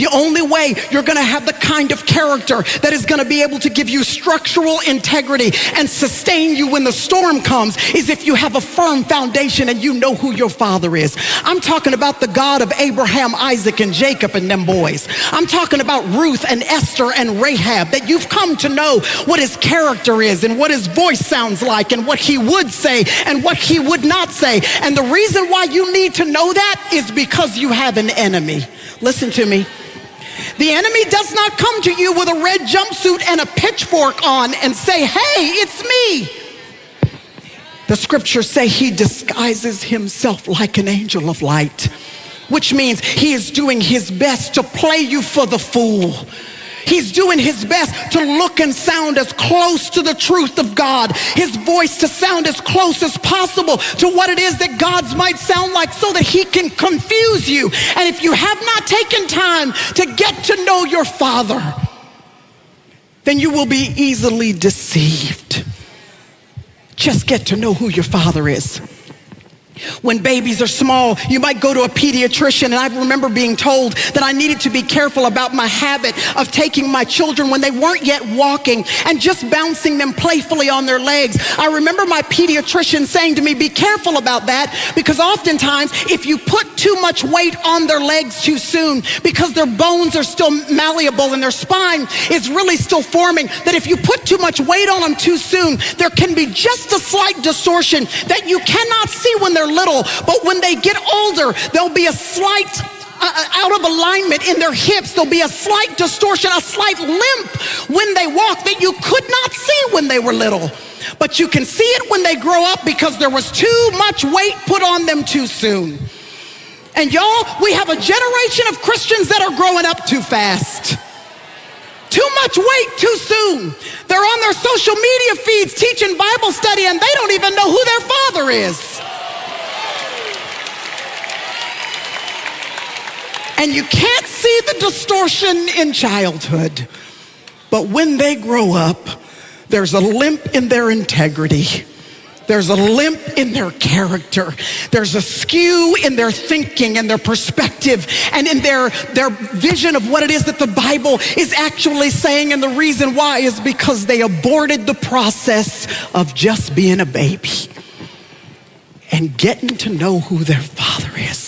The only way you're going to have the kind of character that is going to be able to give you structural integrity and sustain you when the storm comes is if you have a firm foundation and you know who your father is. I'm talking about the God of Abraham, Isaac, and Jacob and them boys. I'm talking about Ruth and Esther and Rahab, that you've come to know what his character is and what his voice sounds like and what he would say and what he would not say. And the reason why you need to know that is because you have an enemy. Listen to me. The enemy does not come to you with a red jumpsuit and a pitchfork on and say, hey, it's me. The scriptures say he disguises himself like an angel of light, which means he is doing his best to play you for the fool. He's doing his best to look and sound as close to the truth of God, his voice to sound as close as possible to what it is that God's might sound like, so that he can confuse you. And if you have not taken time to get to know your Father, then you will be easily deceived. Just get to know who your Father is. When babies are small, you might go to a pediatrician, and I remember being told that I needed to be careful about my habit of taking my children when they weren't yet walking and just bouncing them playfully on their legs. I remember my pediatrician saying to me, be careful about that, because oftentimes if you put too much weight on their legs too soon, because their bones are still malleable and their spine is really still forming, that if you put too much weight on them too soon, there can be just a slight distortion that you cannot see when they're little, but when they get older, there'll be a slight out of alignment in their hips. There'll be a slight distortion, a slight limp when they walk that you could not see when they were little. But you can see it when they grow up because there was too much weight put on them too soon. And y'all, we have a generation of Christians that are growing up too fast. Too much weight too soon. They're on their social media feeds teaching Bible study, and they don't even know who their father is. And you can't see the distortion in childhood. But when they grow up, there's a limp in their integrity. There's a limp in their character. There's a skew in their thinking and their perspective and in their vision of what it is that the Bible is actually saying. And the reason why is because they aborted the process of just being a baby and getting to know who their father is.